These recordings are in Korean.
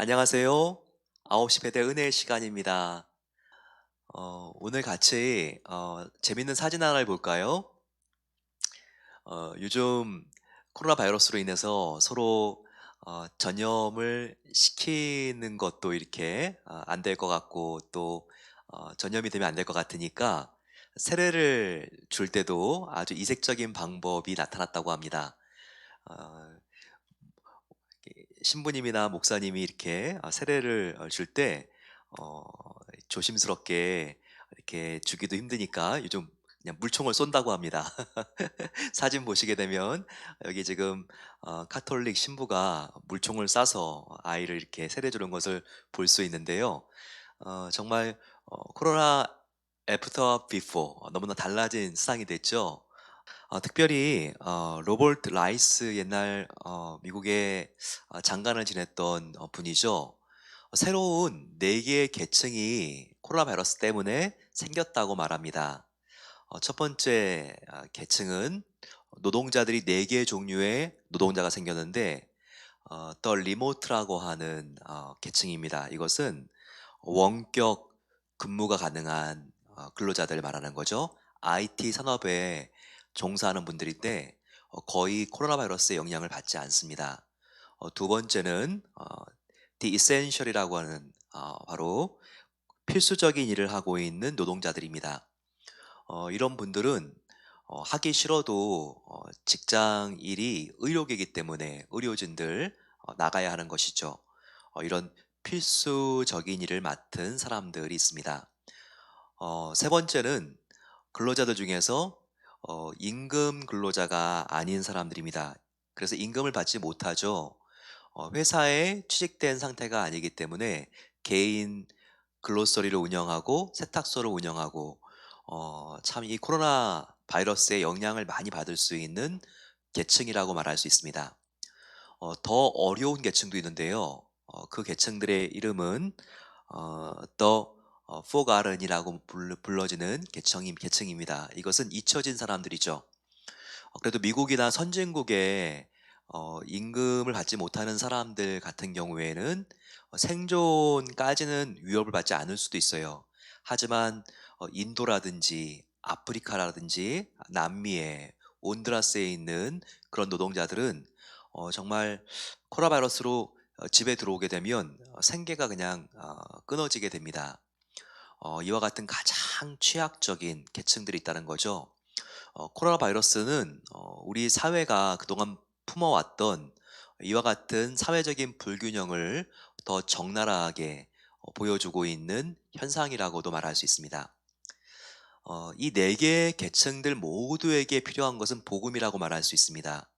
안녕하세요. 9시 배대 은혜의 시간입니다. 오늘 같이 재밌는 사진 하나를 볼까요? 요즘 코로나 바이러스로 인해서 서로 전염을 시키는 것도 이렇게 안 될 것 같고 또 전염이 되면 안 될 것 같으니까 세례를 줄 때도 아주 이색적인 방법이 나타났다고 합니다. 어, 신부님이나 목사님이 이렇게 세례를 줄 때 조심스럽게 이렇게 주기도 힘드니까 요즘 그냥 물총을 쏜다고 합니다. 사진 보시게 되면 여기 지금 카톨릭 신부가 물총을 쏴서 아이를 이렇게 세례 주는 것을 볼 수 있는데요. 정말 코로나 애프터 비포 너무나 달라진 세상이 됐죠. 특별히 로버트 라이스 옛날 미국의 장관을 지냈던 분이죠. 새로운 4개의 계층이 코로나 바이러스 때문에 생겼다고 말합니다. 첫 번째 계층은 노동자들이 4개의 종류의 노동자가 생겼는데 더 리모트라고 하는 계층입니다. 이것은 원격 근무가 가능한 근로자들을 말하는 거죠. IT 산업에 종사하는 분들인데 거의 코로나 바이러스의 영향을 받지 않습니다. 두 번째는 The Essential이라고 하는 바로 필수적인 일을 하고 있는 노동자들입니다. 이런 분들은 하기 싫어도 직장 일이 의료계이기 때문에 의료진들 나가야 하는 것이죠. 이런 필수적인 일을 맡은 사람들이 있습니다. 세 번째는 근로자들 중에서 임금 근로자가 아닌 사람들입니다. 그래서 임금을 받지 못하죠. 회사에 취직된 상태가 아니기 때문에 개인 글로서리를 운영하고 세탁소를 운영하고 참 이 코로나 바이러스의 영향을 많이 받을 수 있는 계층이라고 말할 수 있습니다. 더 어려운 계층도 있는데요. 그 계층들의 이름은 더 포가른이라고 불러지는 계층입니다. 이것은 잊혀진 사람들이죠. 그래도 미국이나 선진국에 임금을 받지 못하는 사람들 같은 경우에는 생존까지는 위협을 받지 않을 수도 있어요. 하지만 인도라든지 아프리카라든지 남미에 온두라스에 있는 그런 노동자들은 정말 코로나 바이러스로 집에 들어오게 되면 생계가 그냥 끊어지게 됩니다. 이와 같은 가장 취약적인 계층들이 있다는 거죠. 코로나 바이러스는 우리 사회가 그동안 품어왔던 이와 같은 사회적인 불균형을 더 적나라하게 보여주고 있는 현상이라고도 말할 수 있습니다. 이 4개의 계층들 모두에게 필요한 것은 복음이라고 말할 수 있습니다.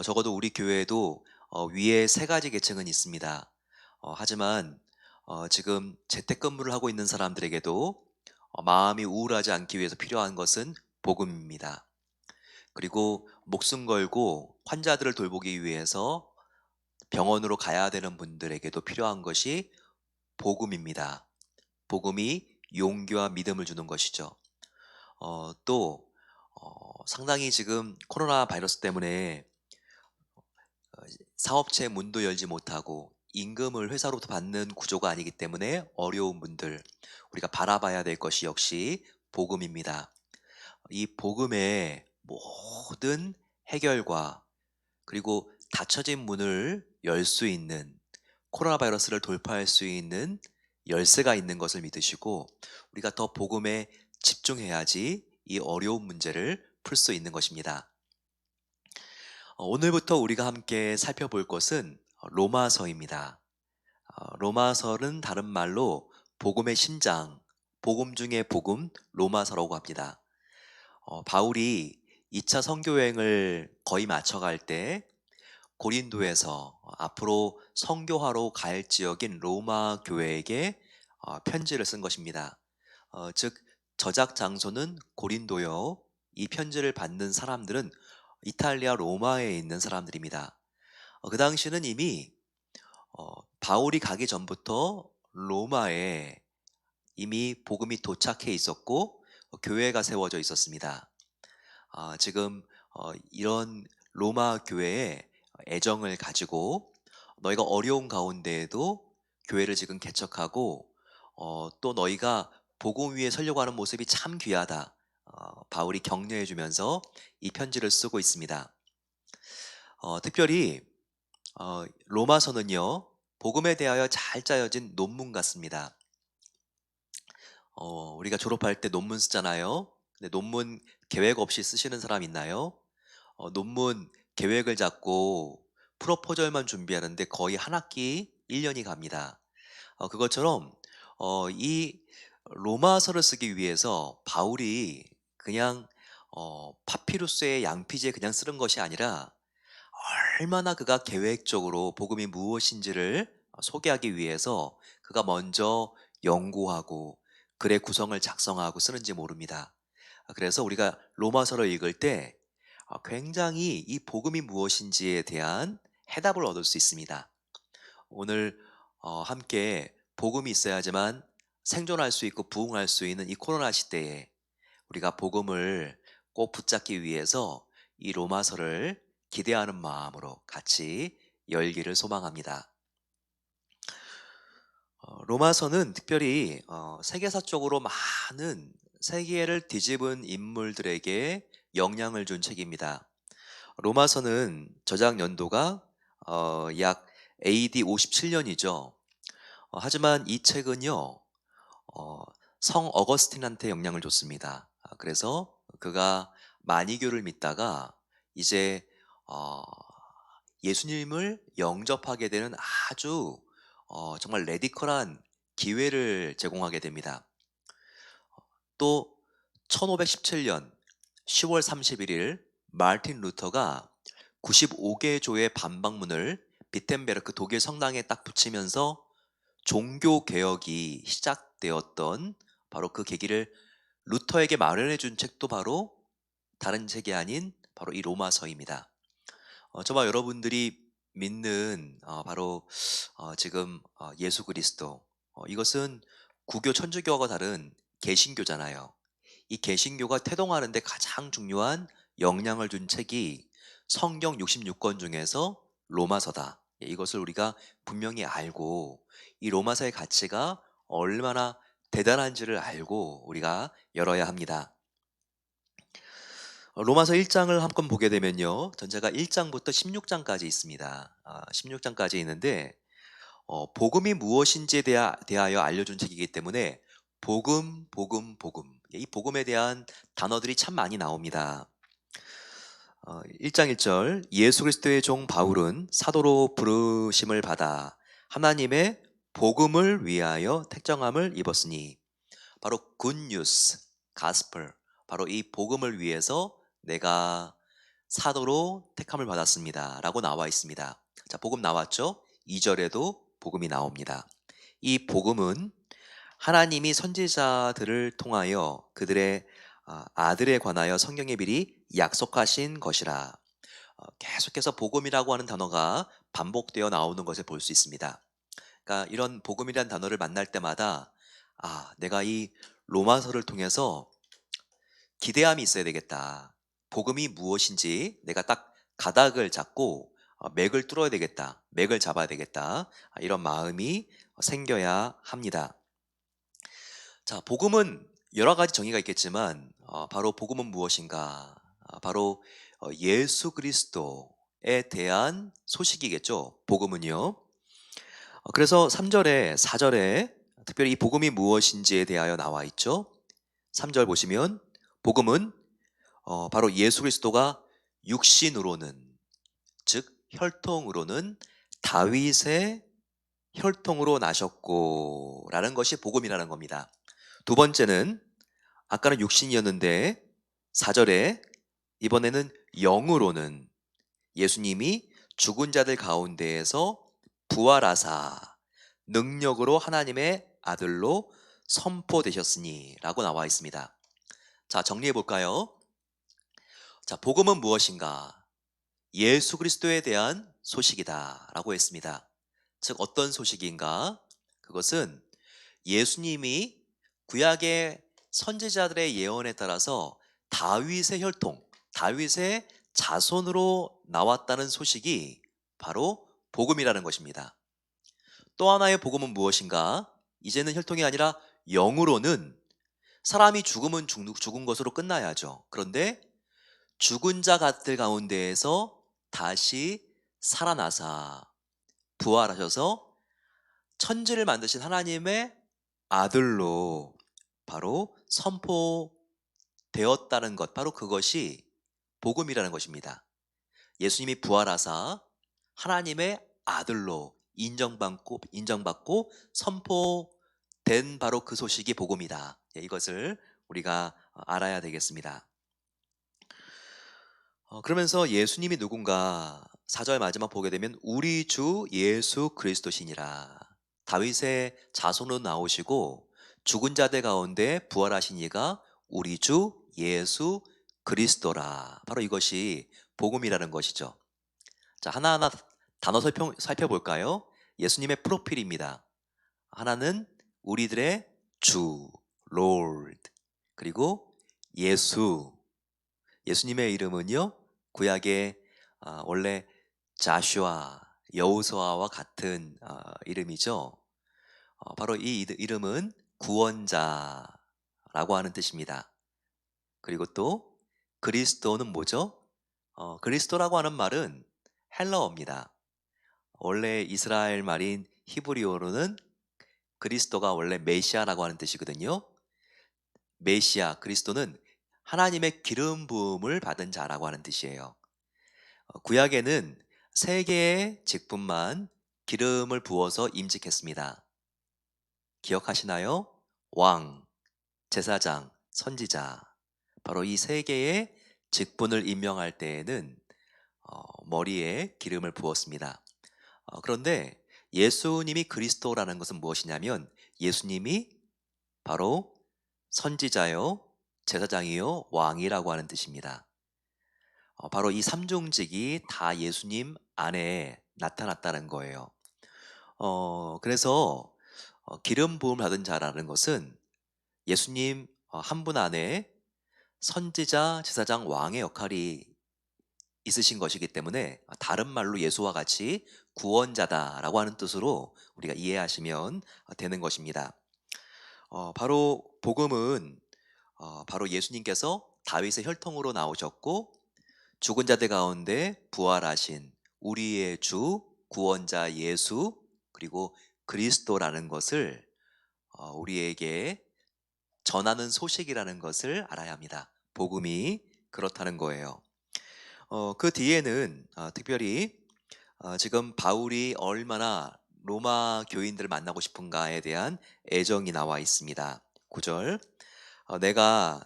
적어도 우리 교회에도 위에 3가지 계층은 있습니다. 하지만 지금 재택근무를 하고 있는 사람들에게도 마음이 우울하지 않기 위해서 필요한 것은 복음입니다. 그리고 목숨 걸고 환자들을 돌보기 위해서 병원으로 가야 되는 분들에게도 필요한 것이 복음입니다. 복음이 용기와 믿음을 주는 것이죠. 또 상당히 지금 코로나 바이러스 때문에 사업체 문도 열지 못하고 임금을 회사로부터 받는 구조가 아니기 때문에 어려운 분들, 우리가 바라봐야 될 것이 역시 복음입니다. 이 복음의 모든 해결과 그리고 닫혀진 문을 열 수 있는, 코로나 바이러스를 돌파할 수 있는 열쇠가 있는 것을 믿으시고 우리가 더 복음에 집중해야지 이 어려운 문제를 풀 수 있는 것입니다. 오늘부터 우리가 함께 살펴볼 것은 로마서입니다. 로마서는 다른 말로 복음의 심장, 복음 중의 복음, 로마서라고 합니다. 바울이 2차 선교 여행을 거의 마쳐갈 때 고린도에서 앞으로 선교하러 갈 지역인 로마 교회에게 편지를 쓴 것입니다. 즉 저작 장소는 고린도요. 이 편지를 받는 사람들은 이탈리아 로마에 있는 사람들입니다. 그 당시는 이미 바울이 가기 전부터 로마에 이미 복음이 도착해 있었고 교회가 세워져 있었습니다. 지금 이런 로마 교회에 애정을 가지고 너희가 어려운 가운데에도 교회를 지금 개척하고 또 너희가 복음 위에 서려고 하는 모습이 참 귀하다. 바울이 격려해 주면서 이 편지를 쓰고 있습니다. 특별히 로마서는요, 복음에 대하여 잘 짜여진 논문 같습니다. 우리가 졸업할 때 논문 쓰잖아요. 근데 논문 계획 없이 쓰시는 사람 있나요? 논문 계획을 잡고 프로포절만 준비하는데 거의 한 학기 1년이 갑니다. 그것처럼 이 로마서를 쓰기 위해서 바울이 그냥 파피루스의 양피지에 그냥 쓰는 것이 아니라 얼마나 그가 계획적으로 복음이 무엇인지를 소개하기 위해서 그가 먼저 연구하고 글의 구성을 작성하고 쓰는지 모릅니다. 그래서 우리가 로마서를 읽을 때 굉장히 이 복음이 무엇인지에 대한 해답을 얻을 수 있습니다. 오늘 함께 복음이 있어야지만 생존할 수 있고 부흥할 수 있는 이 코로나 시대에 우리가 복음을 꼭 붙잡기 위해서 이 로마서를 기대하는 마음으로 같이 열기를 소망합니다. 로마서는 특별히 세계사적으로 많은 세계를 뒤집은 인물들에게 영향을 준 책입니다. 로마서는 저작 연도가 약 AD 57년이죠. 하지만 이 책은요, 어, 성 어거스틴한테 영향을 줬습니다. 그래서 그가 마니교를 믿다가 이제 어, 예수님을 영접하게 되는 아주 정말 레디컬한 기회를 제공하게 됩니다. 또 1517년 10월 31일 마르틴 루터가 95개 조의 반박문을 비텐베르크 독일 성당에 딱 붙이면서 종교 개혁이 시작되었던 바로 그 계기를 루터에게 마련해 준 책도 바로 다른 책이 아닌 바로 이 로마서입니다. 저와 여러분들이 믿는 바로 지금 예수 그리스도, 이것은 구교 천주교와 다른 개신교잖아요. 이 개신교가 태동하는데 가장 중요한 영향을 준 책이 성경 66권 중에서 로마서다. 이것을 우리가 분명히 알고 이 로마서의 가치가 얼마나 대단한지를 알고 우리가 열어야 합니다. 로마서 1장을 한번 보게 되면요, 전체가 1장부터 16장까지 있습니다. 16장까지 있는데 복음이 무엇인지에 대하여 알려준 책이기 때문에 복음, 복음, 복음, 이 복음에 대한 단어들이 참 많이 나옵니다. 1장 1절, 예수 그리스도의 종 바울은 사도로 부르심을 받아 하나님의 복음을 위하여 택정함을 입었으니, 바로 굿뉴스, 가스펠, 바로 이 복음을 위해서 내가 사도로 택함을 받았습니다 라고 나와 있습니다. 자, 복음 나왔죠? 2절에도 복음이 나옵니다. 이 복음은 하나님이 선지자들을 통하여 그들의 아들에 관하여 성경에 미리 약속하신 것이라. 계속해서 복음이라고 하는 단어가 반복되어 나오는 것을 볼 수 있습니다. 그러니까 이런 복음이라는 단어를 만날 때마다 내가 이 로마서를 통해서 기대함이 있어야 되겠다. 복음이 무엇인지 내가 딱 가닥을 잡고 맥을 뚫어야 되겠다. 맥을 잡아야 되겠다. 이런 마음이 생겨야 합니다. 자, 복음은 여러 가지 정의가 있겠지만 바로 복음은 무엇인가? 바로 예수 그리스도에 대한 소식이겠죠. 복음은요. 그래서 3절에 4절에 특별히 이 복음이 무엇인지에 대하여 나와 있죠. 3절 보시면 복음은 바로 예수 그리스도가 육신으로는, 즉 혈통으로는 다윗의 혈통으로 나셨고 라는 것이 복음이라는 겁니다. 두 번째는 아까는 육신이었는데 4절에 이번에는 영으로는 예수님이 죽은 자들 가운데에서 부활하사 능력으로 하나님의 아들로 선포되셨으니 라고 나와 있습니다. 자, 정리해 볼까요? 자, 복음은 무엇인가? 예수 그리스도에 대한 소식이다 라고 했습니다. 즉 어떤 소식인가? 그것은 예수님이 구약의 선지자들의 예언에 따라서 다윗의 혈통, 다윗의 자손으로 나왔다는 소식이 바로 복음이라는 것입니다. 또 하나의 복음은 무엇인가? 이제는 혈통이 아니라 영으로는 사람이 죽으면 죽은 것으로 끝나야죠. 그런데 죽은 자들 가운데에서 다시 살아나사 부활하셔서 천지를 만드신 하나님의 아들로 바로 선포되었다는 것, 바로 그것이 복음이라는 것입니다. 예수님이 부활하사 하나님의 아들로 인정받고 선포된 바로 그 소식이 복음이다. 이것을 우리가 알아야 되겠습니다. 그러면서 예수님이 누군가 4절 마지막 보게 되면 우리 주 예수 그리스도시니라. 다윗의 자손으로 나오시고 죽은 자들 가운데 부활하신 이가 우리 주 예수 그리스도라. 바로 이것이 복음이라는 것이죠. 자, 하나하나 단어 살펴볼까요? 예수님의 프로필입니다. 하나는 우리들의 주, Lord. 그리고 예수님의 이름은요, 구약의 원래 자슈아, 여호수아와 같은 이름이죠. 바로 이 이름은 구원자라고 하는 뜻입니다. 그리고 또 그리스도는 뭐죠? 그리스도라고 하는 말은 헬라어입니다. 원래 이스라엘 말인 히브리어로는 그리스도가 원래 메시아라고 하는 뜻이거든요. 메시아, 그리스도는 하나님의 기름 부음을 받은 자라고 하는 뜻이에요. 구약에는 세 개의 직분만 기름을 부어서 임직했습니다. 기억하시나요? 왕, 제사장, 선지자. 바로 이 세 개의 직분을 임명할 때에는 머리에 기름을 부었습니다. 그런데 예수님이 그리스도라는 것은 무엇이냐면 예수님이 바로 선지자요, 제사장이요, 왕이라고 하는 뜻입니다. 바로 이 삼중직이 다 예수님 안에 나타났다는 거예요. 그래서 기름 부음 받은 자라는 것은 예수님 한 분 안에 선지자, 제사장, 왕의 역할이 있으신 것이기 때문에 다른 말로 예수와 같이 구원자다라고 하는 뜻으로 우리가 이해하시면 되는 것입니다. 바로 복음은 바로 예수님께서 다윗의 혈통으로 나오셨고 죽은 자들 가운데 부활하신 우리의 주 구원자 예수 그리고 그리스도라는 것을 우리에게 전하는 소식이라는 것을 알아야 합니다. 복음이 그렇다는 거예요. 그 뒤에는 특별히 지금 바울이 얼마나 로마 교인들을 만나고 싶은가에 대한 애정이 나와 있습니다. 9절 내가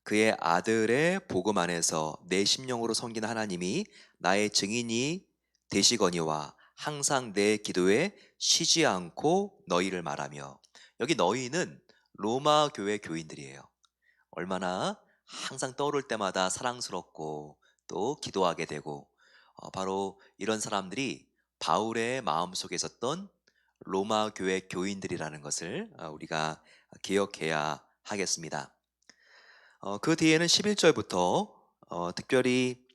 그의 아들의 복음 안에서 내 심령으로 섬기는 하나님이 나의 증인이 되시거니와 항상 내 기도에 쉬지 않고 너희를 말하며 여기 너희는 로마 교회 교인들이에요. 얼마나 항상 떠오를 때마다 사랑스럽고 또 기도하게 되고 바로 이런 사람들이 바울의 마음속에 있었던 로마 교회 교인들이라는 것을 우리가 기억해야 하겠습니다. 그 뒤에는 11절부터 특별히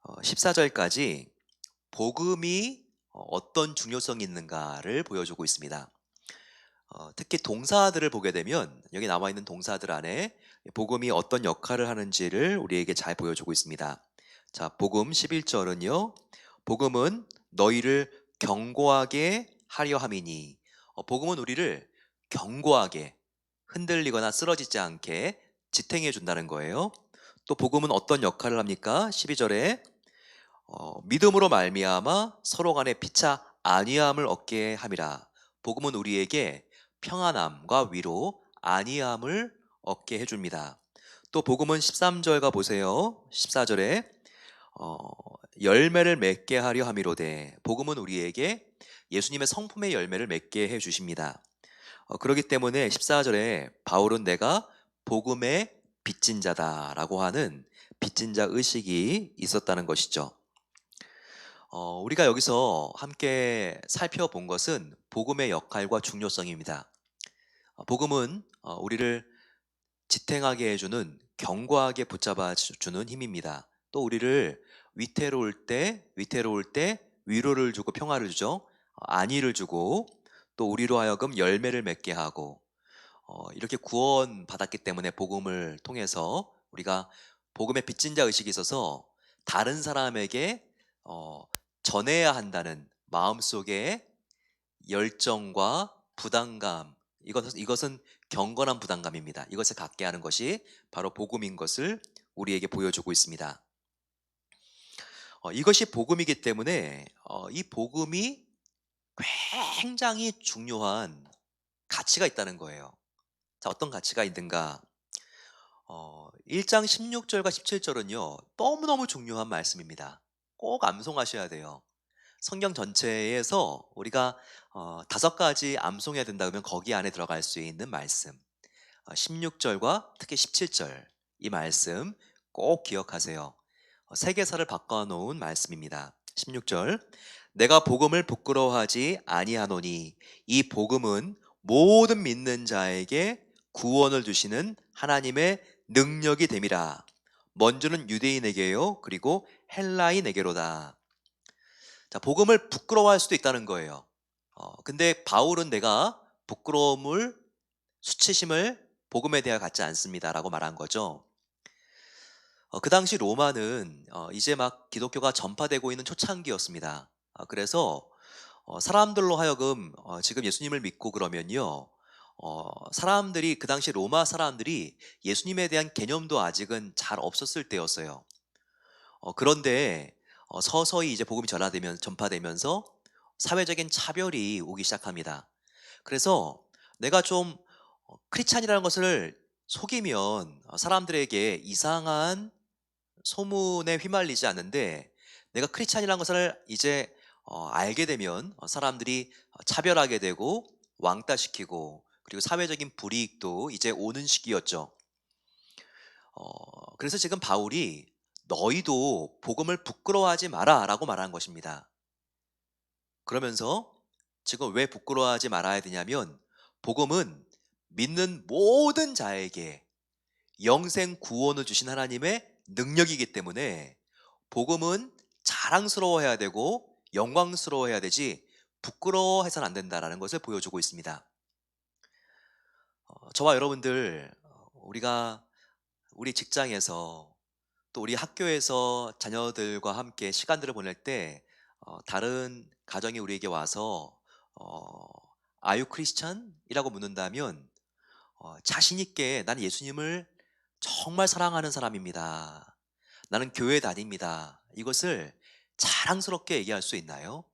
14절까지 복음이 어떤 중요성이 있는가를 보여주고 있습니다. 특히 동사들을 보게 되면 여기 나와 있는 동사들 안에 복음이 어떤 역할을 하는지를 우리에게 잘 보여주고 있습니다. 자, 복음 11절은요. 복음은 너희를 견고하게 하려 함이니 복음은 우리를 견고하게 흔들리거나 쓰러지지 않게 지탱해 준다는 거예요. 또 복음은 어떤 역할을 합니까? 12절에 믿음으로 말미암아 서로 간에 피차 안위함을 얻게 함이라. 복음은 우리에게 평안함과 위로 안위함을 얻게 해줍니다. 또 복음은 13절과 보세요. 14절에 열매를 맺게 하려 함이로되 복음은 우리에게 예수님의 성품의 열매를 맺게 해주십니다. 그렇기 때문에 14절에 바울은 내가 복음의 빚진 자다라고 하는 빚진 자 의식이 있었다는 것이죠. 우리가 여기서 함께 살펴본 것은 복음의 역할과 중요성입니다. 복음은 우리를 지탱하게 해주는 견고하게 붙잡아 주는 힘입니다. 또 우리를 위태로울 때 위로를 주고 평화를 주죠. 안위를 주고 또 우리로 하여금 열매를 맺게 하고 이렇게 구원받았기 때문에 복음을 통해서 우리가 복음의 빚진 자 의식이 있어서 다른 사람에게 어 전해야 한다는 마음속에 열정과 부담감, 이것은 경건한 부담감입니다. 이것을 갖게 하는 것이 바로 복음인 것을 우리에게 보여주고 있습니다. 이것이 복음이기 때문에 이 복음이 굉장히 중요한 가치가 있다는 거예요. 자, 어떤 가치가 있는가? 1장 16절과 17절은요, 너무너무 중요한 말씀입니다. 꼭 암송하셔야 돼요. 성경 전체에서 우리가 5가지 암송해야 된다 그러면 거기 안에 들어갈 수 있는 말씀. 16절과 특히 17절, 이 말씀 꼭 기억하세요. 세계사를 바꿔놓은 말씀입니다. 16절, 내가 복음을 부끄러워하지 아니하노니 이 복음은 모든 믿는 자에게 구원을 주시는 하나님의 능력이 됨이라. 먼저는 유대인에게요, 그리고 헬라인에게로다. 자, 복음을 부끄러워할 수도 있다는 거예요. 근데 바울은 내가 부끄러움을, 수치심을 복음에 대하여 갖지 않습니다라고 말한 거죠. 그 당시 로마는 이제 막 기독교가 전파되고 있는 초창기였습니다. 그래서 사람들로 하여금 지금 예수님을 믿고 그러면요, 사람들이, 그 당시 로마 사람들이 예수님에 대한 개념도 아직은 잘 없었을 때였어요. 그런데 서서히 이제 복음이 전파되면서 사회적인 차별이 오기 시작합니다. 그래서 내가 좀 크리스찬이라는 것을 속이면 사람들에게 이상한 소문에 휘말리지 않는데, 내가 크리스찬이라는 것을 이제 알게 되면 사람들이 차별하게 되고 왕따시키고, 그리고 사회적인 불이익도 이제 오는 시기였죠. 그래서 지금 바울이 너희도 복음을 부끄러워하지 마라 라고 말한 것입니다. 그러면서 지금 왜 부끄러워하지 말아야 되냐면, 복음은 믿는 모든 자에게 영생 구원을 주신 하나님의 능력이기 때문에 복음은 자랑스러워해야 되고 영광스러워해야 되지 부끄러워해서는 안 된다라는 것을 보여주고 있습니다. 저와 여러분들, 우리가 우리 직장에서 또 우리 학교에서 자녀들과 함께 시간들을 보낼 때 다른 가정이 우리에게 와서 어, Are you Christian? 이라고 묻는다면 자신 있게 나는 예수님을 정말 사랑하는 사람입니다. 나는 교회 다닙니다. 이것을 자랑스럽게 얘기할 수 있나요?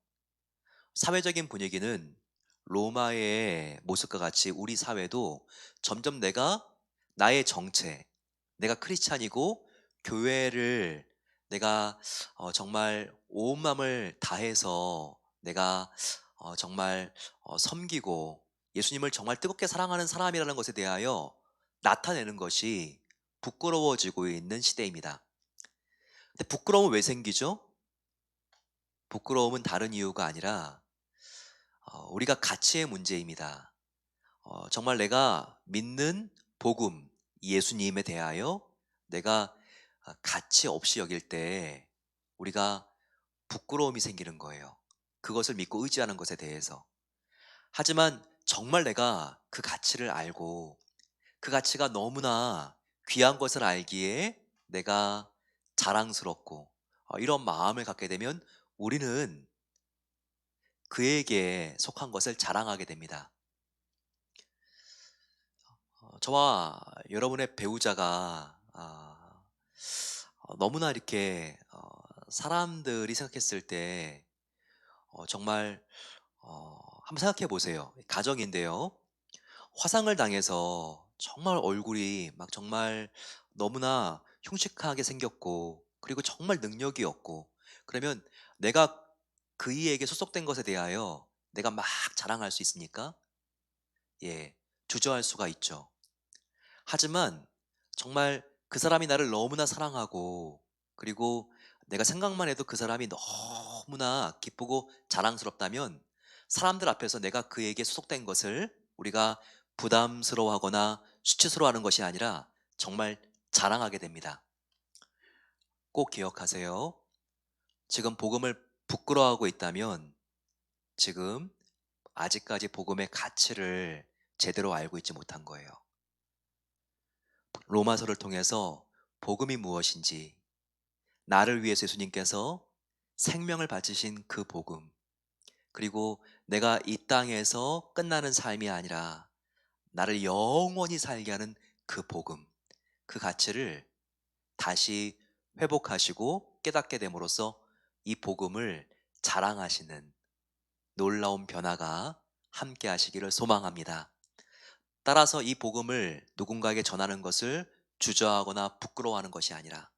사회적인 분위기는 로마의 모습과 같이 우리 사회도 점점 나의 정체, 내가 크리스찬이고 교회를 내가 정말 온 마음을 다해서 내가 정말 섬기고 예수님을 정말 뜨겁게 사랑하는 사람이라는 것에 대하여 나타내는 것이 부끄러워지고 있는 시대입니다. 근데 부끄러움은 왜 생기죠? 부끄러움은 다른 이유가 아니라 우리가 가치의 문제입니다. 정말 내가 믿는 복음, 예수님에 대하여 내가 가치 없이 여길 때 우리가 부끄러움이 생기는 거예요. 그것을 믿고 의지하는 것에 대해서. 하지만 정말 내가 그 가치를 알고 그 가치가 너무나 귀한 것을 알기에 내가 자랑스럽고 이런 마음을 갖게 되면 우리는 그에게 속한 것을 자랑하게 됩니다. 저와 여러분의 배우자가 너무나 이렇게 사람들이 생각했을 때 정말 한번 생각해 보세요. 가정인데요. 화상을 당해서 정말 얼굴이 막 정말 너무나 흉측하게 생겼고, 그리고 정말 능력이 없고, 그러면 내가 그이에게 소속된 것에 대하여 내가 막 자랑할 수 있습니까? 예, 주저할 수가 있죠. 하지만 정말 그 사람이 나를 너무나 사랑하고, 그리고 내가 생각만 해도 그 사람이 너무나 기쁘고 자랑스럽다면 사람들 앞에서 내가 그에게 소속된 것을 우리가 부담스러워하거나 수치스러워하는 것이 아니라 정말 자랑하게 됩니다. 꼭 기억하세요. 지금 복음을 부끄러워하고 있다면 지금 아직까지 복음의 가치를 제대로 알고 있지 못한 거예요. 로마서를 통해서 복음이 무엇인지, 나를 위해서 예수님께서 생명을 바치신 그 복음, 그리고 내가 이 땅에서 끝나는 삶이 아니라 나를 영원히 살게 하는 그 복음, 그 가치를 다시 회복하시고 깨닫게 됨으로써 이 복음을 자랑하시는 놀라운 변화가 함께 하시기를 소망합니다. 따라서 이 복음을 누군가에게 전하는 것을 주저하거나 부끄러워하는 것이 아니라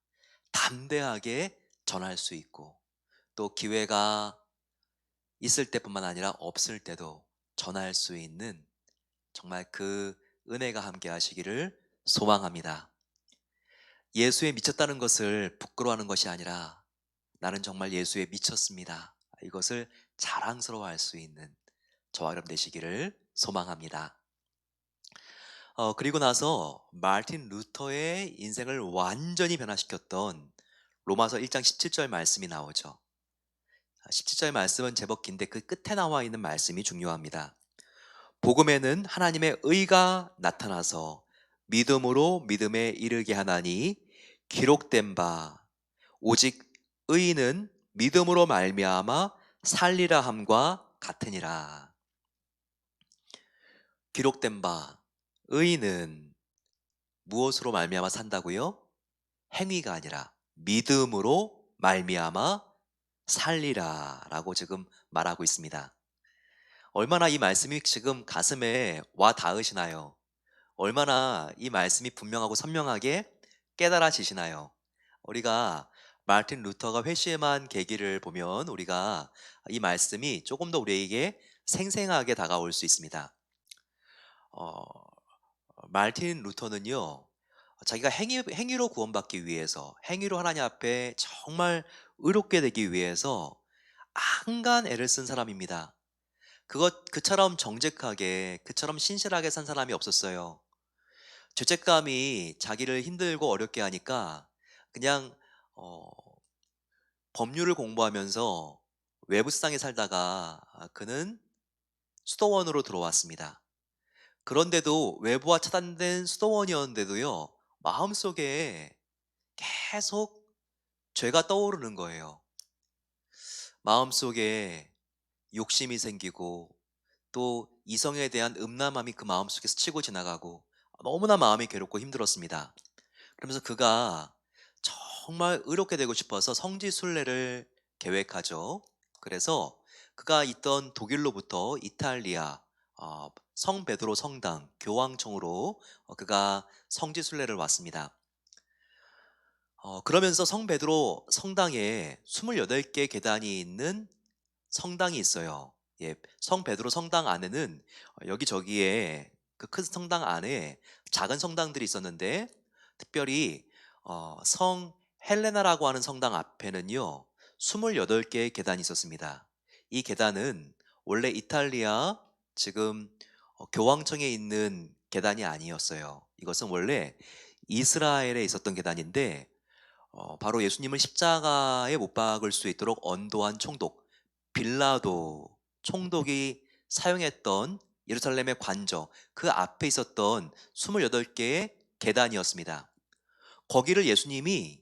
담대하게 전할 수 있고, 또 기회가 있을 때뿐만 아니라 없을 때도 전할 수 있는 정말 그 은혜가 함께 하시기를 소망합니다. 예수에 미쳤다는 것을 부끄러워하는 것이 아니라 나는 정말 예수에 미쳤습니다, 이것을 자랑스러워할 수 있는 저와 여러분 되시기를 소망합니다. 그리고 나서 마르틴 루터의 인생을 완전히 변화시켰던 로마서 1장 17절 말씀이 나오죠. 17절 말씀은 제법 긴데 그 끝에 나와 있는 말씀이 중요합니다. 복음에는 하나님의 의가 나타나서 믿음으로 믿음에 이르게 하나니 기록된 바 오직 의인은 믿음으로 말미암아 살리라 함과 같으니라. 기록된 바 의인은 무엇으로 말미암아 산다고요? 행위가 아니라 믿음으로 말미암아 살리라라고 지금 말하고 있습니다. 얼마나 이 말씀이 지금 가슴에 와 닿으시나요? 얼마나 이 말씀이 분명하고 선명하게 깨달아지시나요? 우리가 마르틴 루터가 회심한 계기를 보면 우리가 이 말씀이 조금 더 우리에게 생생하게 다가올 수 있습니다. 어, 마르틴 루터는요, 자기가 행위로 구원받기 위해서, 행위로 하나님 앞에 정말 의롭게 되기 위해서 안간 애를 쓴 사람입니다. 그처럼 정직하게, 그처럼 신실하게 산 사람이 없었어요. 죄책감이 자기를 힘들고 어렵게 하니까 그냥 어, 법률을 공부하면서 외부상에 살다가 그는 수도원으로 들어왔습니다. 그런데도 외부와 차단된 수도원이었는데도요, 마음속에 계속 죄가 떠오르는 거예요. 마음속에 욕심이 생기고 또 이성에 대한 음란함이 그 마음속에 스치고 지나가고 너무나 마음이 괴롭고 힘들었습니다. 그러면서 그가 정말 의롭게 되고 싶어서 성지순례를 계획하죠. 그래서 그가 있던 독일로부터 이탈리아 성 베드로 성당 교황청으로 그가 성지순례를 왔습니다. 그러면서 성 베드로 성당에 28개 계단이 있는 성당이 있어요. 예, 성 베드로 성당 안에는 여기저기에 그 큰 성당 안에 작은 성당들이 있었는데, 특별히 성 헬레나라고 하는 성당 앞에는요 28개의 계단이 있었습니다. 이 계단은 원래 이탈리아 지금 교황청에 있는 계단이 아니었어요. 이것은 원래 이스라엘에 있었던 계단인데, 바로 예수님을 십자가에 못 박을 수 있도록 언도한 총독 빌라도 총독이 사용했던 예루살렘의 관저, 그 앞에 있었던 28개의 계단이었습니다. 거기를 예수님이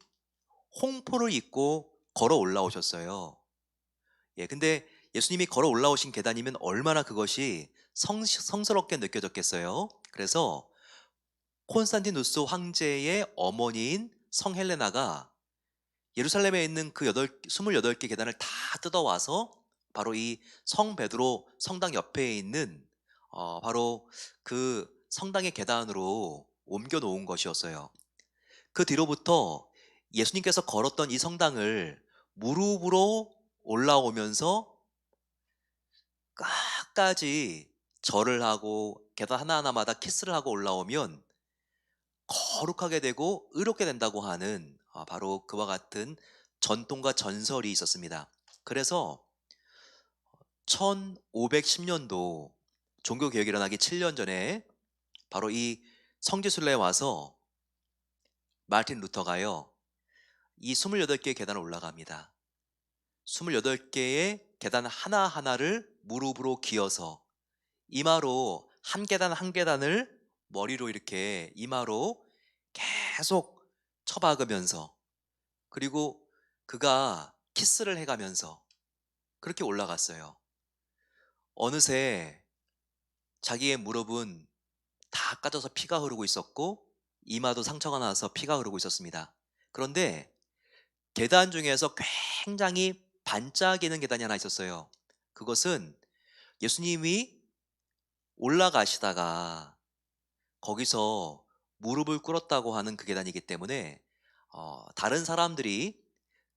홍포를 입고 걸어 올라오셨어요. 예, 근데 예수님이 걸어 올라오신 계단이면 얼마나 그것이 성스럽게 느껴졌겠어요. 그래서 콘스탄티누스 황제의 어머니인 성 헬레나가 예루살렘에 있는 그 28개 계단을 다 뜯어와서 바로 이 성 베드로 성당 옆에 있는 바로 그 성당의 계단으로 옮겨 놓은 것이었어요. 그 뒤로부터 예수님께서 걸었던 이 성당을 무릎으로 올라오면서 끝까지 절을 하고 계단 하나하나마다 키스를 하고 올라오면 거룩하게 되고 의롭게 된다고 하는 바로 그와 같은 전통과 전설이 있었습니다. 그래서 1510년도 종교개혁이 일어나기 7년 전에 바로 이 성지순례에 와서 마르틴 루터가요 이 28개의 계단을 올라갑니다. 28개의 계단 하나하나를 무릎으로 기어서 이마로 한 계단 한 계단을 머리로 이렇게 이마로 계속 쳐박으면서, 그리고 그가 키스를 해가면서 그렇게 올라갔어요. 어느새 자기의 무릎은 다 까져서 피가 흐르고 있었고 이마도 상처가 나서 피가 흐르고 있었습니다. 그런데 계단 중에서 굉장히 반짝이는 계단이 하나 있었어요. 그것은 예수님이 올라가시다가 거기서 무릎을 꿇었다고 하는 그 계단이기 때문에 다른 사람들이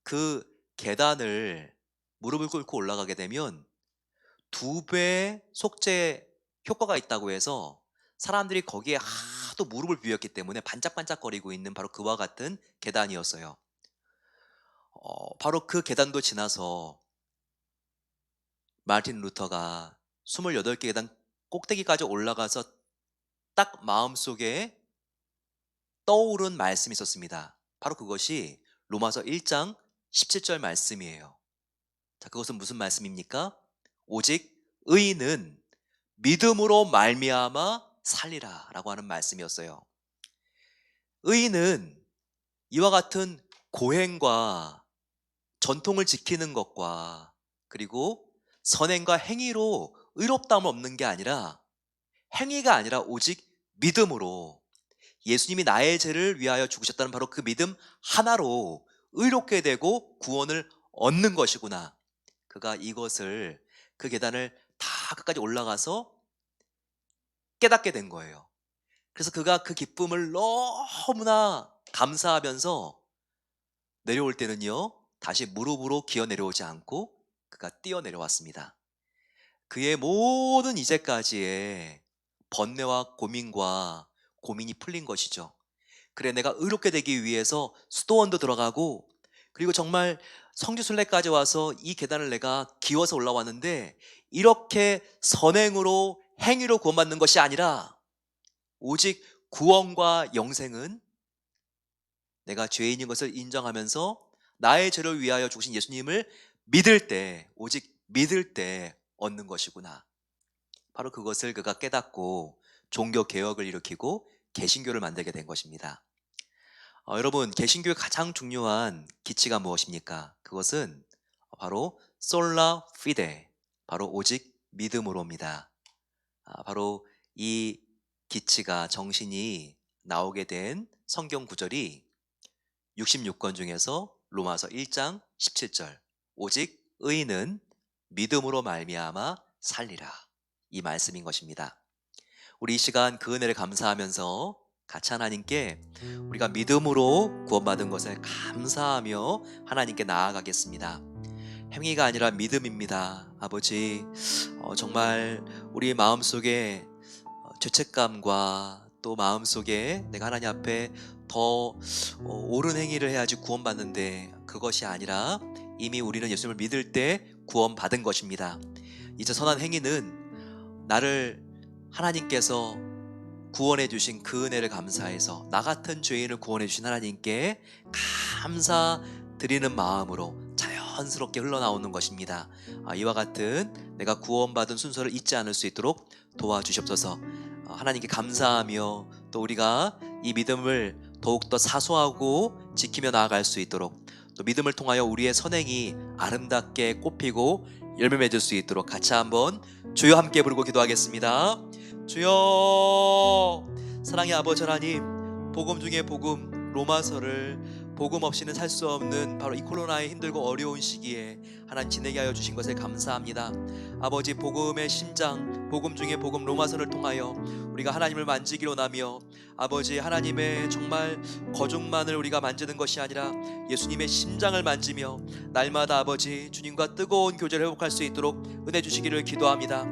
그 계단을 무릎을 꿇고 올라가게 되면 2배 속죄 효과가 있다고 해서 사람들이 거기에 하도 무릎을 비웠기 때문에 반짝반짝거리고 있는 바로 그와 같은 계단이었어요. 바로 그 계단도 지나서 마르틴 루터가 28개 계단 꼭대기까지 올라가서 딱 마음속에 떠오른 말씀이 있었습니다. 바로 그것이 로마서 1장 17절 말씀이에요. 자, 그것은 무슨 말씀입니까? 오직 의인은 믿음으로 말미암아 살리라 라고 하는 말씀이었어요. 의인은 이와 같은 고행과 전통을 지키는 것과 그리고 선행과 행위로 의롭다함을 얻는 게 아니라, 행위가 아니라 오직 믿음으로 예수님이 나의 죄를 위하여 죽으셨다는 바로 그 믿음 하나로 의롭게 되고 구원을 얻는 것이구나. 그가 이것을, 그 계단을 다 끝까지 올라가서 깨닫게 된 거예요. 그래서 그가 그 기쁨을 너무나 감사하면서 내려올 때는요, 다시 무릎으로 기어 내려오지 않고 그가 뛰어 내려왔습니다. 그의 모든 이제까지의 번뇌와 고민과 고민이 풀린 것이죠. 그래, 내가 의롭게 되기 위해서 수도원도 들어가고, 그리고 정말 성지순례까지 와서 이 계단을 내가 기워서 올라왔는데, 이렇게 선행으로 행위로 구원받는 것이 아니라 오직 구원과 영생은 내가 죄인인 것을 인정하면서 나의 죄를 위하여 죽으신 예수님을 믿을 때, 오직 믿을 때 얻는 것이구나. 바로 그것을 그가 깨닫고 종교 개혁을 일으키고 개신교를 만들게 된 것입니다. 여러분, 개신교의 가장 중요한 기치가 무엇입니까? 그것은 바로 솔라 피데, 바로 오직 믿음으로입니다. 바로 이 기치가, 정신이 나오게 된 성경 구절이 66권 중에서 로마서 1장 17절, 오직 의인은 믿음으로 말미암아 살리라, 이 말씀인 것입니다. 우리 이 시간 그 은혜를 감사하면서 같이 하나님께 우리가 믿음으로 구원받은 것을 감사하며 하나님께 나아가겠습니다. 행위가 아니라 믿음입니다. 아버지, 정말 우리 마음속에 죄책감과 또 마음속에 내가 하나님 앞에 더 옳은 행위를 해야지 구원받는데, 그것이 아니라 이미 우리는 예수님을 믿을 때 구원받은 것입니다. 이제 선한 행위는 나를 하나님께서 구원해 주신 그 은혜를 감사해서 나 같은 죄인을 구원해 주신 하나님께 감사드리는 마음으로 자연스럽게 흘러나오는 것입니다. 이와 같은 내가 구원받은 순서를 잊지 않을 수 있도록 도와주시옵소서. 하나님께 감사하며 또 우리가 이 믿음을 더욱더 사수하고 지키며 나아갈 수 있도록, 또 믿음을 통하여 우리의 선행이 아름답게 꽃피고 열매 맺을 수 있도록 같이 한번 주여 함께 부르고 기도하겠습니다. 주여, 사랑의 아버지 하나님, 복음 중에 복음, 로마서를 복음 없이는 살 수 없는 바로 이 코로나의 힘들고 어려운 시기에 하나님 지내게 하여 주신 것을 감사합니다. 아버지, 복음의 심장, 복음 중에 복음 로마서를 통하여 우리가 하나님을 만지기로 원하며, 아버지 하나님의 정말 거중만을 우리가 만지는 것이 아니라 예수님의 심장을 만지며 날마다 아버지 주님과 뜨거운 교제를 회복할 수 있도록 은혜 주시기를 기도합니다.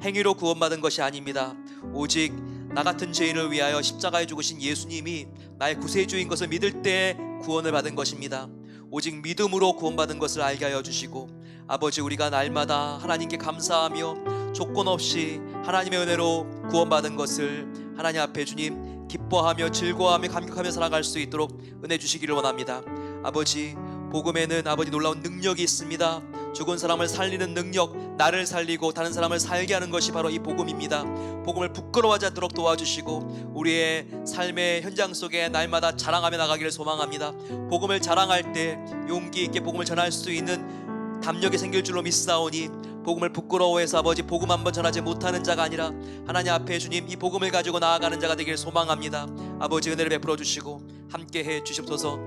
행위로 구원받은 것이 아닙니다. 오직 나 같은 죄인을 위하여 십자가에 죽으신 예수님이 나의 구세주인 것을 믿을 때 구원을 받은 것입니다. 오직 믿음으로 구원받은 것을 알게 하여 주시고, 아버지 우리가 날마다 하나님께 감사하며 조건 없이 하나님의 은혜로 구원받은 것을 하나님 앞에 주님 기뻐하며 즐거워하며 감격하며 살아갈 수 있도록 은혜 주시기를 원합니다. 아버지, 복음에는 아버지 놀라운 능력이 있습니다. 죽은 사람을 살리는 능력, 나를 살리고 다른 사람을 살게 하는 것이 바로 이 복음입니다. 복음을 부끄러워하지 않도록 도와주시고 우리의 삶의 현장 속에 날마다 자랑하며 나가기를 소망합니다. 복음을 자랑할 때 용기 있게 복음을 전할 수 있는 담력이 생길 줄로 믿사오니 복음을 부끄러워해서 아버지 복음 한번 전하지 못하는 자가 아니라 하나님 앞에 주님 이 복음을 가지고 나아가는 자가 되기를 소망합니다. 아버지 은혜를 베풀어 주시고 함께 해 주시옵소서.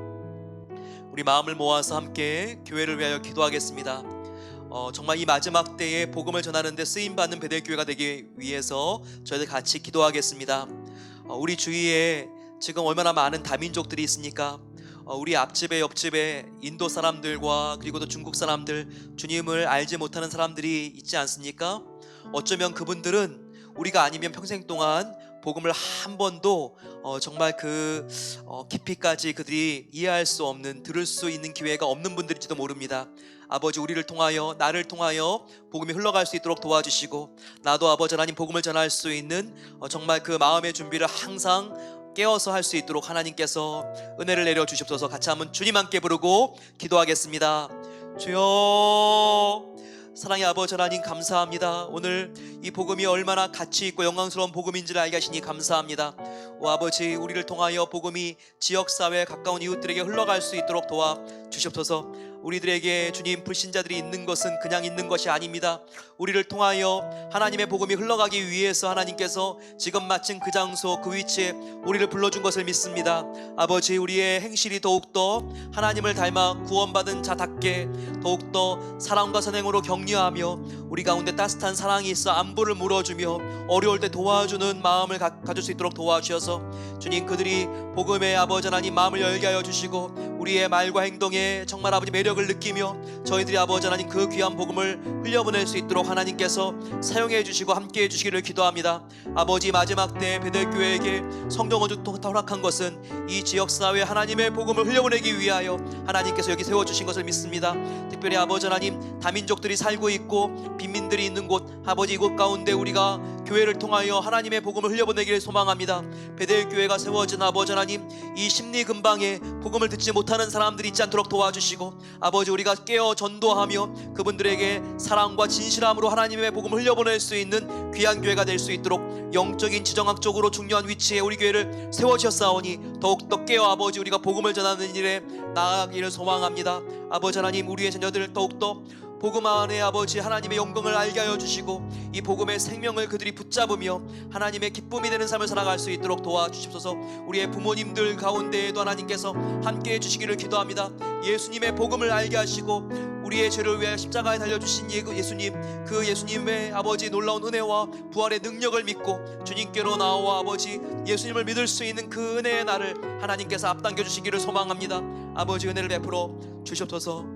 우리 마음을 모아서 함께 교회를 위하여 기도하겠습니다. 정말 이 마지막 때에 복음을 전하는데 쓰임받는 베델교회가 되기 위해서 저희들 같이 기도하겠습니다. 우리 주위에 지금 얼마나 많은 다민족들이 있습니까? 우리 앞집에 옆집에 인도 사람들과 그리고 또 중국 사람들, 주님을 알지 못하는 사람들이 있지 않습니까? 어쩌면 그분들은 우리가 아니면 평생 동안 복음을 한 번도 정말 깊이까지 그들이 이해할 수 없는, 들을 수 있는 기회가 없는 분들일지도 모릅니다. 아버지, 우리를 통하여, 나를 통하여 복음이 흘러갈 수 있도록 도와주시고, 나도 아버지 하나님 복음을 전할 수 있는 정말 그 마음의 준비를 항상 깨어서 할 수 있도록 하나님께서 은혜를 내려 주시옵소서. 같이 한번 주님 함께 부르고 기도하겠습니다. 주여, 사랑의 아버지 하나님 감사합니다. 오늘 이 복음이 얼마나 가치 있고 영광스러운 복음인지를 알게 하시니 감사합니다. 오 아버지, 우리를 통하여 복음이 지역사회 가까운 이웃들에게 흘러갈 수 있도록 도와 주시옵소서. 우리들에게 주님 불신자들이 있는 것은 그냥 있는 것이 아닙니다. 우리를 통하여 하나님의 복음이 흘러가기 위해서 하나님께서 지금 마침 그 장소 그 위치에 우리를 불러준 것을 믿습니다. 아버지, 우리의 행실이 더욱더 하나님을 닮아 구원받은 자답게 더욱더 사랑과 선행으로 격려하며 우리 가운데 따뜻한 사랑이 있어 안부를 물어주며 어려울 때 도와주는 마음을 가질 수 있도록 도와주셔서 주님, 그들이 복음의 아버지 하나님 마음을 열게 하여 주시고 우리의 말과 행동에 정말 아버지 매력을 느끼며 저희들이 아버지 하나님 그 귀한 복음을 흘려보낼 수 있도록 하나님께서 사용해 주시고 함께 해 주시기를 기도합니다. 아버지, 마지막 때 베델교회에게 성령 언주도 허락한 것은 이 지역사회 하나님의 복음을 흘려보내기 위하여 하나님께서 여기 세워주신 것을 믿습니다. 특별히 아버지 하나님 다민족들이 살고 있고 빈민들이 있는 곳, 아버지 이곳 가운데 우리가 교회를 통하여 하나님의 복음을 흘려보내기를 소망합니다. 베델교회가 세워진 아버지 하나님, 이 심리 근방에 복음을 듣지 못하는 사람들이 있지 않도록 도와주시고 아버지, 우리가 깨어 전도하며 그분들에게 사랑과 진실함으로 하나님의 복음을 흘려보낼 수 있는 귀한 교회가 될 수 있도록 영적인 지정학적으로 중요한 위치에 우리 교회를 세워주셨사오니 더욱더 깨어 아버지 우리가 복음을 전하는 일에 나아가기를 소망합니다. 아버지 하나님, 우리의 자녀들 더욱더 복음 안에 아버지 하나님의 영광을 알게 하여 주시고 이 복음의 생명을 그들이 붙잡으며 하나님의 기쁨이 되는 삶을 살아갈 수 있도록 도와주십소서. 우리의 부모님들 가운데에도 하나님께서 함께 해주시기를 기도합니다. 예수님의 복음을 알게 하시고 우리의 죄를 위하여 십자가에 달려주신 예수님, 그 예수님의 아버지 놀라운 은혜와 부활의 능력을 믿고 주님께로 나와 아버지 예수님을 믿을 수 있는 그 은혜의 날을 하나님께서 앞당겨 주시기를 소망합니다. 아버지, 은혜를 베풀어 주시옵소서.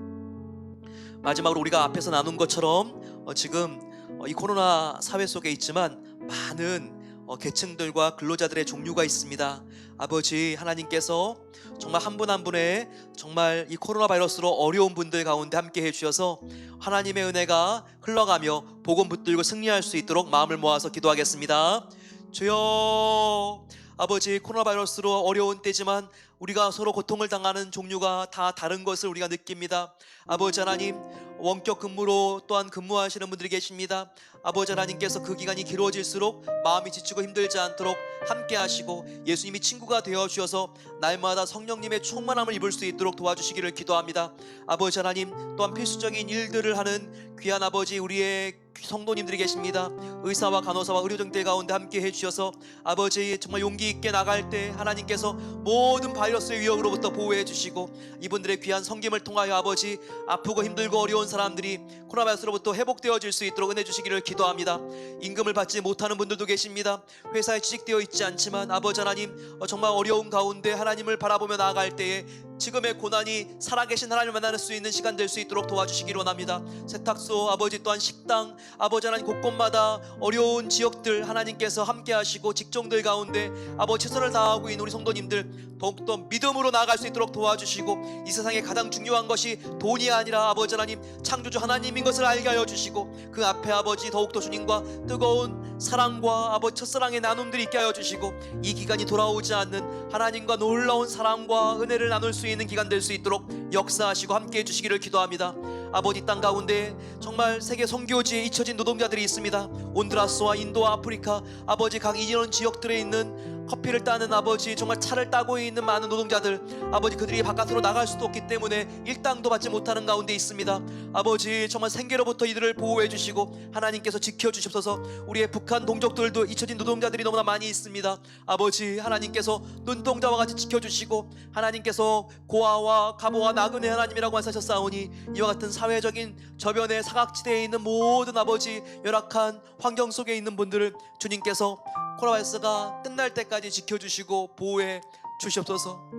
마지막으로 우리가 앞에서 나눈 것처럼 지금 이 코로나 사회 속에 있지만 많은 계층들과 근로자들의 종류가 있습니다. 아버지 하나님께서 정말 한 분 한 분의 정말 이 코로나 바이러스로 어려운 분들 가운데 함께 해주셔서 하나님의 은혜가 흘러가며 복음 붙들고 승리할 수 있도록 마음을 모아서 기도하겠습니다. 주여, 아버지 코로나 바이러스로 어려운 때지만 우리가 서로 고통을 당하는 종류가 다 다른 것을 우리가 느낍니다. 아버지 하나님, 원격 근무로 또한 근무하시는 분들이 계십니다. 아버지 하나님께서 그 기간이 길어질수록 마음이 지치고 힘들지 않도록 함께 하시고 예수님이 친구가 되어 주셔서 날마다 성령님의 충만함을 입을 수 있도록 도와주시기를 기도합니다. 아버지 하나님, 또한 필수적인 일들을 하는 귀한 아버지 우리의 성도님들이 계십니다. 의사와 간호사와 의료진들 가운데 함께 해주셔서 아버지 정말 용기 있게 나갈 때 하나님께서 모든 바이러스의 위협으로부터 보호해 주시고 이분들의 귀한 섬김을 통하여 아버지 아프고 힘들고 어려운 사람들이 코로나 바이러스로부터 회복되어질 수 있도록 은혜 주시기를 기도합니다. 임금을 받지 못하는 분들도 계십니다. 회사에 취직되어 있지 않지만 아버지 하나님 정말 어려운 가운데 하나님을 바라보며 나아갈 때에 지금의 고난이 살아계신 하나님을 만날 수 있는 시간 될 수 있도록 도와주시기를 원합니다. 세탁소 아버지, 또한 식당 아버지 하나님, 곳곳마다 어려운 지역들 하나님께서 함께 하시고 직종들 가운데 아버지 최선을 다하고 있는 우리 성도님들 더욱더 믿음으로 나아갈 수 있도록 도와주시고 이 세상에 가장 중요한 것이 돈이 아니라 아버지 하나님 창조주 하나님인 것을 알게 하여 주시고 그 앞에 아버지 더욱더 주님과 뜨거운 사랑과 아버지 첫사랑의 나눔들이 있게 하여 주시고 이 기간이 돌아오지 않는 하나님과 놀라운 사랑과 은혜를 나눌 수 있는 기간 될 수 있도록 역사하시고 함께 해주시기를 기도합니다. 아버지 땅 가운데 정말 세계 선교지에 잊혀진 노동자들이 있습니다. 온두라스와 인도와 아프리카 아버지 각 이런 지역들에 있는 커피를 따는 아버지 정말 차를 따고 있는 많은 노동자들 아버지 그들이 바깥으로 나갈 수도 없기 때문에 일당도 받지 못하는 가운데 있습니다. 아버지 정말 생계로부터 이들을 보호해 주시고 하나님께서 지켜주시옵소서. 우리의 북한 동족들도 잊혀진 노동자들이 너무나 많이 있습니다. 아버지 하나님께서 눈동자와 같이 지켜주시고 하나님께서 고아와 가보와 나그네 하나님이라고 말씀하셨사오니 이와 같은 사회적인 저변의 사각지대에 있는 모든 아버지 열악한 환경 속에 있는 분들을 주님께서 코로나바이러스가 끝날 때까지 지켜주시고 보호해 주시옵소서.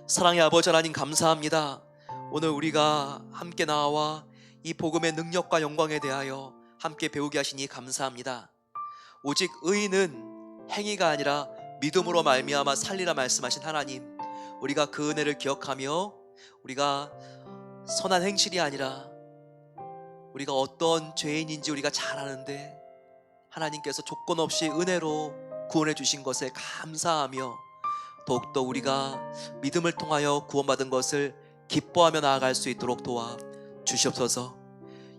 사랑의 아버지 하나님 감사합니다. 오늘 우리가 함께 나와 이 복음의 능력과 영광에 대하여 함께 배우게 하시니 감사합니다. 오직 의인은 행위가 아니라 믿음으로 말미암아 살리라 말씀하신 하나님, 우리가 그 은혜를 기억하며 우리가 선한 행실이 아니라 우리가 어떤 죄인인지 우리가 잘 아는데 하나님께서 조건 없이 은혜로 구원해 주신 것에 감사하며 더욱더 우리가 믿음을 통하여 구원받은 것을 기뻐하며 나아갈 수 있도록 도와 주시옵소서.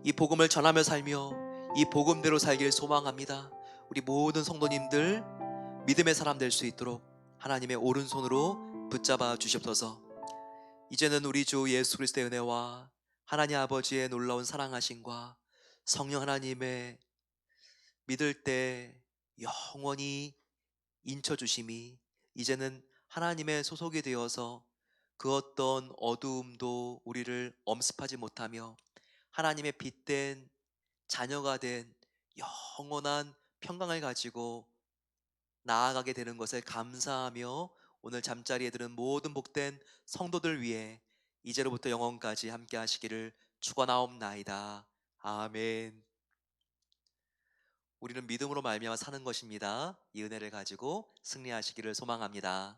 이 복음을 전하며 살며 이 복음대로 살길 소망합니다. 우리 모든 성도님들 믿음의 사람 될 수 있도록 하나님의 오른손으로 붙잡아 주시옵소서. 이제는 우리 주 예수 그리스도의 은혜와 하나님 아버지의 놀라운 사랑하심과 성령 하나님의 믿을 때 영원히 인쳐주심이 이제는 하나님의 소속이 되어서 그 어떤 어두움도 우리를 엄습하지 못하며 하나님의 빛된 자녀가 된 영원한 평강을 가지고 나아가게 되는 것을 감사하며 오늘 잠자리에 드는 모든 복된 성도들 위해 이제로부터 영원까지 함께 하시기를 축원하옵나이다. 아멘. 우리는 믿음으로 말미암아 사는 것입니다. 이 은혜를 가지고 승리하시기를 소망합니다.